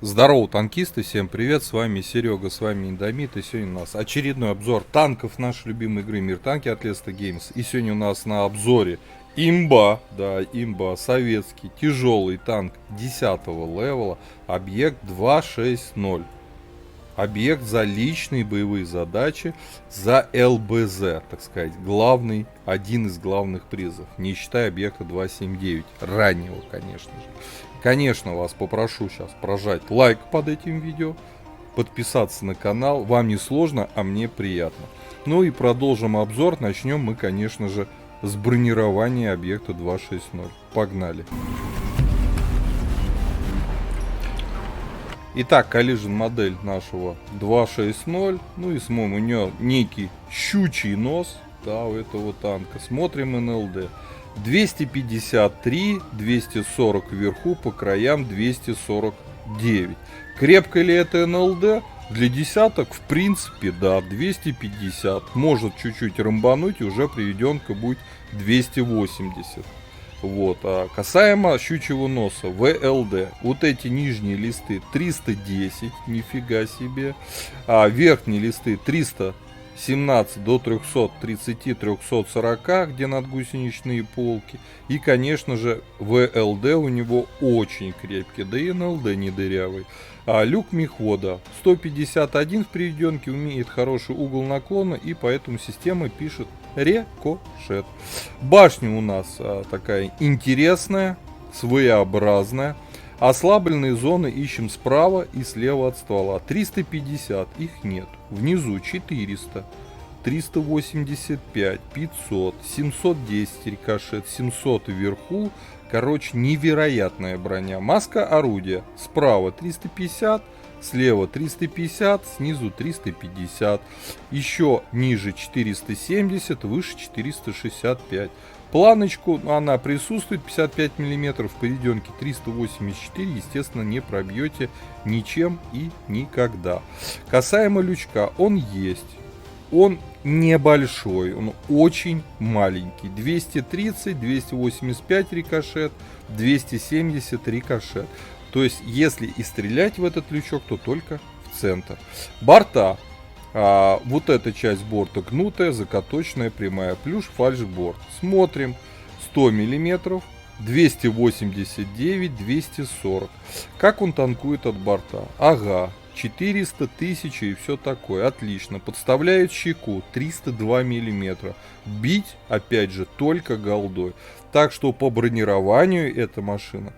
Здорово, танкисты, всем привет, с вами Серега, с вами Индомит, и сегодня у нас очередной обзор танков нашей любимой игры Мир Танки от Lesta Games. И сегодня у нас на обзоре имба, да, имба, советский, тяжелый танк 10-го левела, объект 260. Объект за личные боевые задачи, за ЛБЗ, так сказать, главный, один из главных призов, не считая объекта 279, раннего, конечно же. Конечно, вас попрошу сейчас прожать лайк под этим видео, подписаться на канал, вам не сложно, а мне приятно. Ну и продолжим обзор, начнем мы, конечно же, с бронирования объекта 260. Погнали! Итак, collision модель нашего 260, ну и смотрим, у нее некий щучий нос, да, у этого танка. Смотрим НЛД. 253, 240 вверху, по краям 249. Крепко ли это НЛД? Для десяток, в принципе, да, 250. Может чуть-чуть рымбануть, и уже приведенка будет 280. Вот, а касаемо щучьего носа, ВЛД, вот эти нижние листы 310, нифига себе, а верхние листы 317 до 330-340, где надгусеничные полки, и, конечно же, ВЛД у него очень крепкий, да и НЛД не дырявый. А люк мехвода 151 в приведенке, умеет хороший угол наклона, и поэтому система пишет рикошет. Башня у нас такая интересная, своеобразная. Ослабленные зоны ищем справа и слева от ствола. 350, их нет. Внизу 400, 385, 500, 710 рикошет, 700 вверху. Короче, невероятная броня. Маска орудия. Справа 350, слева 350, снизу 350. Еще ниже 470, выше 465. Планочку, она присутствует, 55 мм, в поведенке 384, естественно, не пробьете ничем и никогда. Касаемо лючка, он есть. Он небольшой, он очень маленький. 230, 285 рикошет, 270 рикошет. То есть, если и стрелять в этот лючок, то только в центр. Борта. Вот эта часть борта гнутая, закаточная, прямая. Плюс фальшборд. Смотрим. 100 мм, 289, 240. Как он танкует от борта? Ага. 400, 1000 и все такое. Отлично. Подставляет щеку 302 мм. Бить, опять же, только голдой. Так что по бронированию эта машина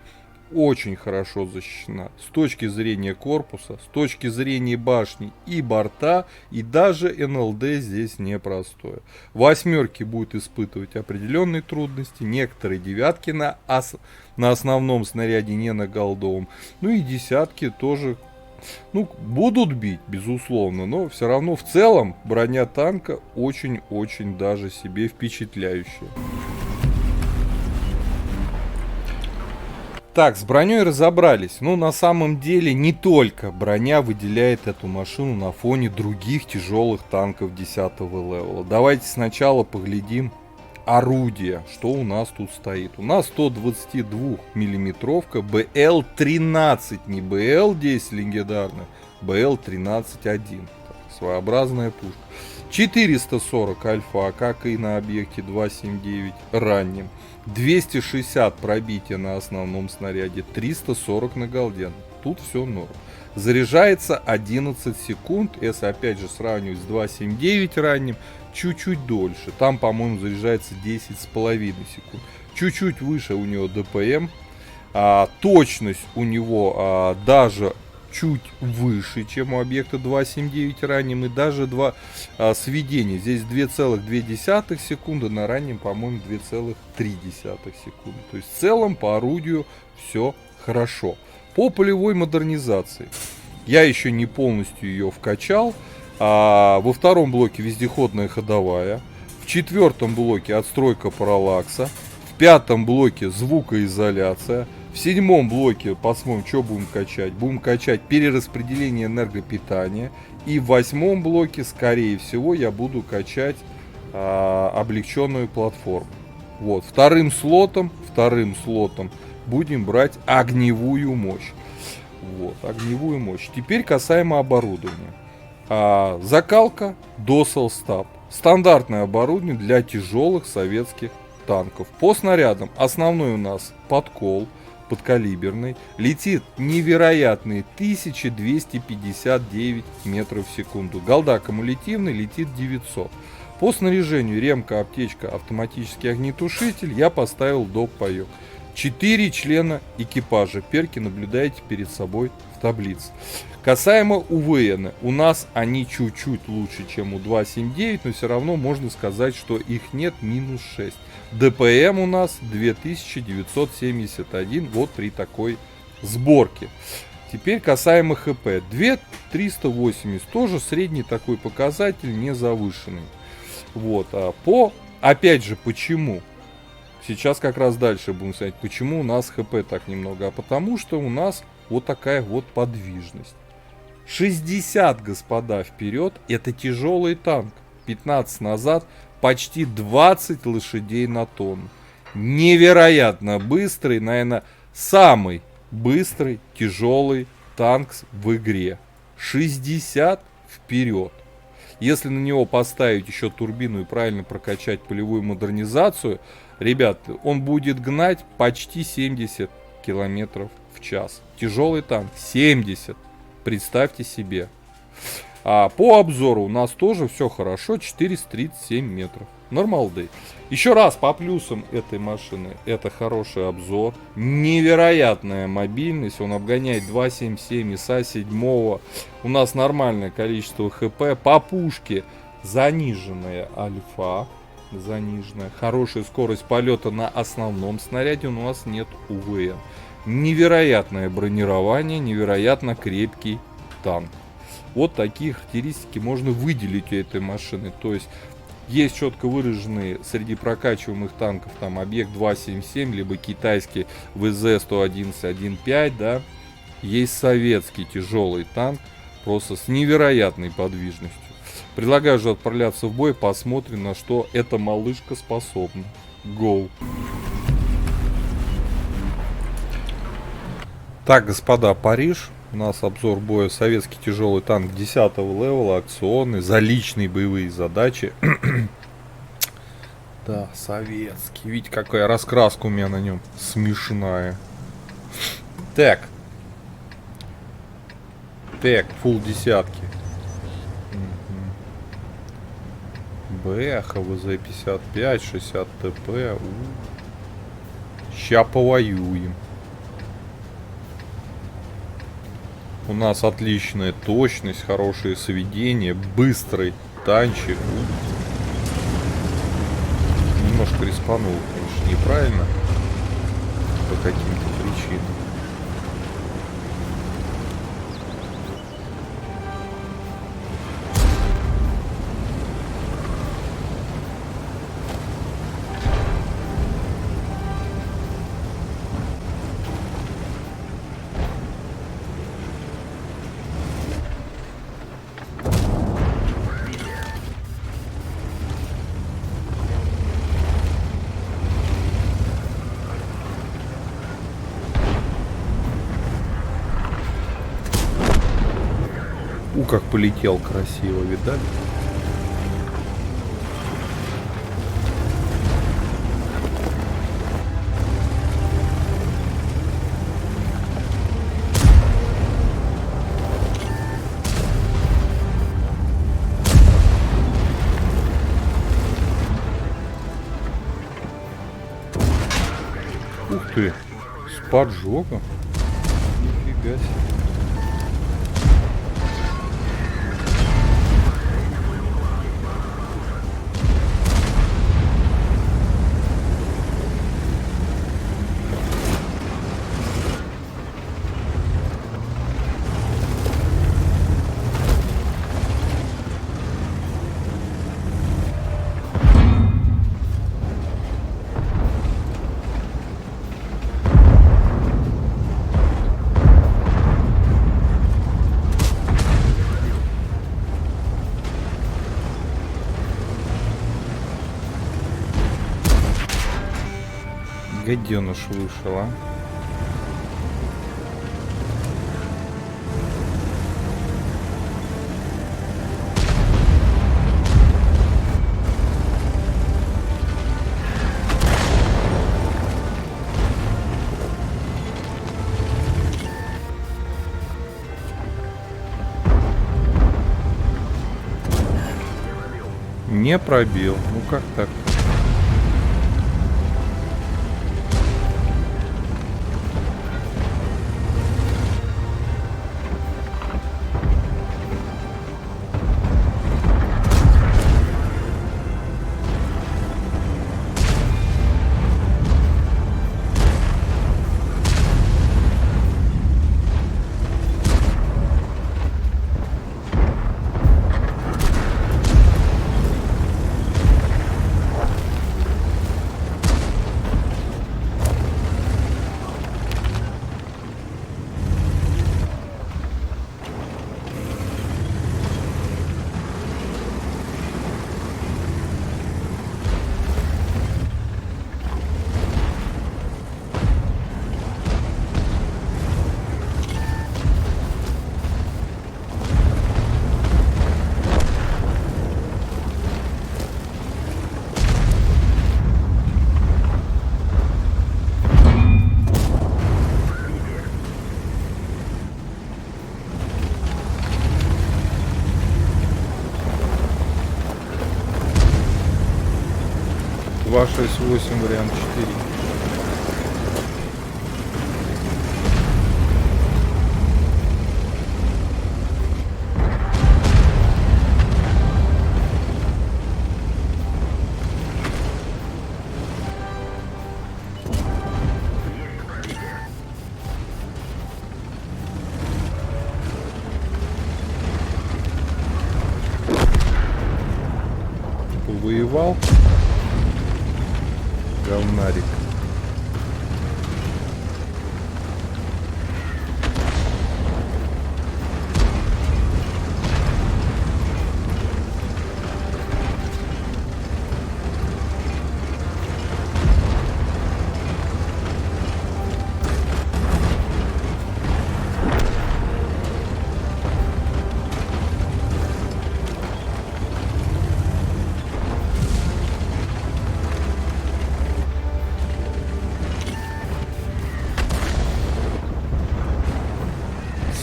очень хорошо защищена. С точки зрения корпуса, с точки зрения башни и борта. И даже НЛД здесь непростое. Восьмерки будут испытывать определенные трудности. Некоторые девятки на основном снаряде, не на голдовом. Ну и десятки тоже, ну, будут бить, безусловно, но все равно в целом броня танка очень-очень даже себе впечатляющая. Так, с броней разобрались. Ну, на самом деле, не только броня выделяет эту машину на фоне других тяжелых танков 10-го левела. Давайте сначала поглядим орудие, что у нас тут стоит. У нас 122 миллиметровка БЛ-13, не БЛ-10 легендарная, БЛ-13-1. Своеобразная пушка. 440 альфа, как и на объекте 279 раннем. 260 пробития на основном снаряде, 340 на голде. Тут все норм. Заряжается 11 секунд, если опять же сравнивать с 279 ранним, чуть-чуть дольше. Там, по-моему, заряжается 10,5 секунд. Чуть-чуть выше у него ДПМ. Точность у него даже чуть выше, чем у объекта 279 ранним. И даже сведения. Здесь 2,2 секунды, на раннем, по-моему, 2,3 секунды. То есть в целом по орудию все хорошо. По полевой модернизации. Я еще не полностью ее вкачал. Во втором блоке вездеходная ходовая. В четвертом блоке отстройка параллакса. В пятом блоке звукоизоляция. В седьмом блоке посмотрим, что будем качать. Будем качать перераспределение энергопитания. И в восьмом блоке, скорее всего, я буду качать облегченную платформу. Вот, вторым слотом будем брать огневую мощь. Вот, огневую мощь. Теперь касаемо оборудования. Закалка Досел-Стаб. Стандартное оборудование для тяжелых советских танков. По снарядам основной у нас подкол подкалиберный. Летит невероятные 1259 метров в секунду. Голда кумулятивный летит 900. По снаряжению ремка, аптечка, автоматический огнетушитель я поставил доп-паёк. 4 члена экипажа. Перки наблюдаете перед собой в таблице. Касаемо УВН, у нас они чуть-чуть лучше, чем у 279, но все равно можно сказать, что их нет, минус 6. ДПМ у нас 2971, вот при такой сборке. Теперь касаемо ХП. 2380, тоже средний такой показатель, не завышенный. Вот, опять же, почему? Сейчас как раз дальше будем сказать, почему у нас ХП так немного. А потому что у нас вот такая вот подвижность. 60, господа, вперед. Это тяжелый танк. 15 назад почти 20 лошадей на тонну. Невероятно быстрый, наверное, самый быстрый тяжелый танк в игре. 60 вперед. Если на него поставить еще турбину и правильно прокачать полевую модернизацию, ребят, он будет гнать почти 70 километров в час. Тяжелый танк 70. Представьте себе. По обзору у нас тоже все хорошо. 437 метров. Нормалды. Еще раз по плюсам этой машины. Это хороший обзор. Невероятная мобильность. Он обгоняет 277 ИСа 7. У нас нормальное количество ХП. По пушке заниженная альфа. Заниженная. Хорошая скорость полета на основном снаряде. У нас нет УВН. Невероятное бронирование. Невероятно крепкий танк. Вот такие характеристики можно выделить у этой машины. То есть есть четко выраженные среди прокачиваемых танков там объект 277, либо китайский ВЗ-111-1.5, да. Есть советский тяжелый танк, просто с невероятной подвижностью. Предлагаю же отправляться в бой, посмотрим, на что эта малышка способна. Go! Так, господа, Париж. У нас обзор боя советский тяжелый танк 10 левела, акционный, за личные боевые задачи. Да, советский. Видите, какая раскраска у меня на нем смешная. Так. Так, фулл десятки. Бэха, ВЗ-55, 60 ТП. Ща повоюем. У нас отличная точность, хорошее сведение, быстрый танчик. Немножко респанул, конечно, неправильно. По каким-то причинам. Как полетел красиво, видали? Ух ты, с поджогом. Нифига себе. Гаденыш вышел, а. Не пробил. Ну как так? Два 6-8 вариант 4. Воевал. Говнарик.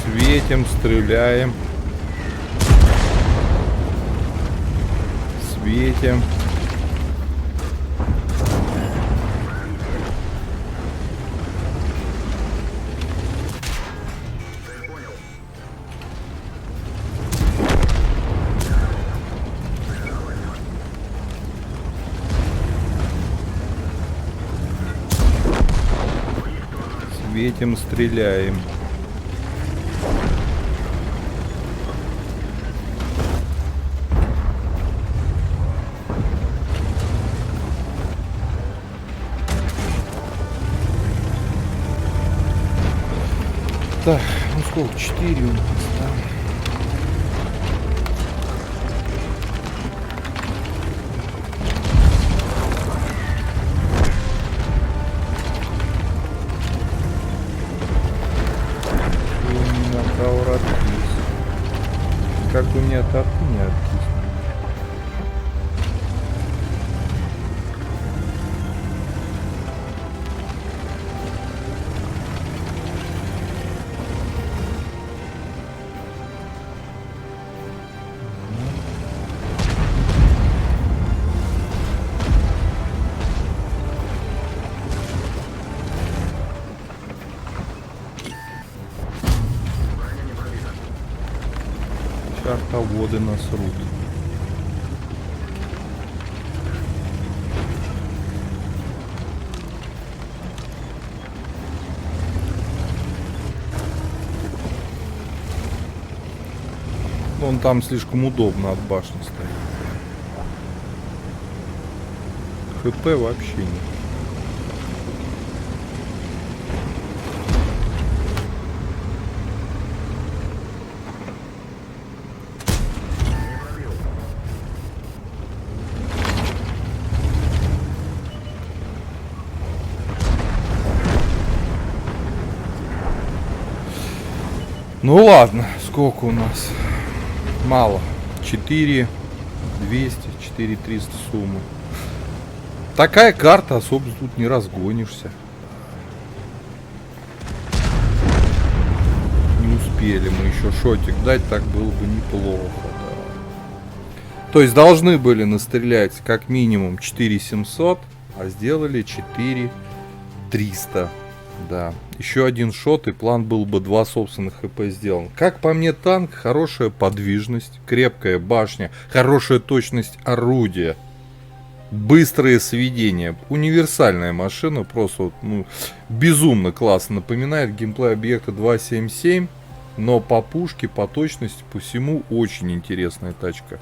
Светим, стреляем. Светим. Светим, стреляем. Так, ну сколько? 4 у нас, да? Как бы мне от арты не откиснуть. Артоводы насрут. Он там слишком удобно от башни стоит. ХП вообще нет. Ну ладно, сколько у нас? Мало. 4200, 4300 суммы. Такая карта, особо тут не разгонишься. Не успели мы еще шотик дать, так было бы неплохо, да. То есть должны были настрелять как минимум 4700, а сделали 4300. Да, еще один шот, и план был бы 2 собственных ХП сделан. Как по мне, танк, хорошая подвижность, крепкая башня, хорошая точность орудия, быстрое сведение. Универсальная машина, просто вот, ну, безумно классно. Напоминает геймплей объекта 2.7.7, но по пушке, по точности, по всему очень интересная тачка.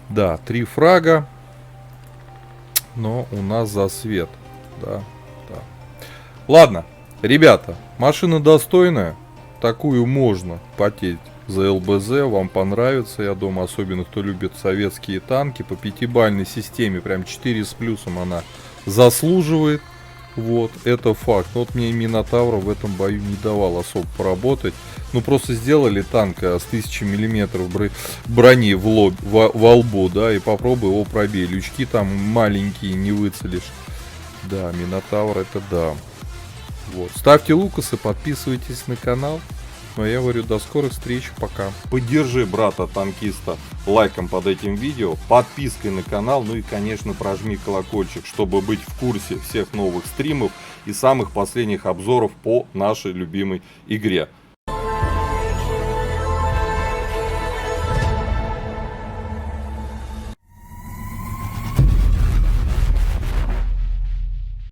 Да, 3 фрага, но у нас засвет. Да, да. Ладно, ребята, машина достойная. Такую можно потеть за ЛБЗ, вам понравится, я думаю, особенно кто любит советские танки. По 5-бальной системе, прям 4 с плюсом она заслуживает. Вот, это факт. Вот мне Минотавра в этом бою не давал особо поработать. Ну, просто сделали танк с 1000 миллиметров брони во лбу, да, и попробуй его пробей. Лючки там маленькие, не выцелишь. Да, Минотавр это да. Вот. Ставьте лукасы, подписывайтесь на канал. Ну а я говорю, до скорых встреч, пока. Поддержи брата-танкиста лайком под этим видео, подпиской на канал, ну и, конечно, прожми колокольчик, чтобы быть в курсе всех новых стримов и самых последних обзоров по нашей любимой игре.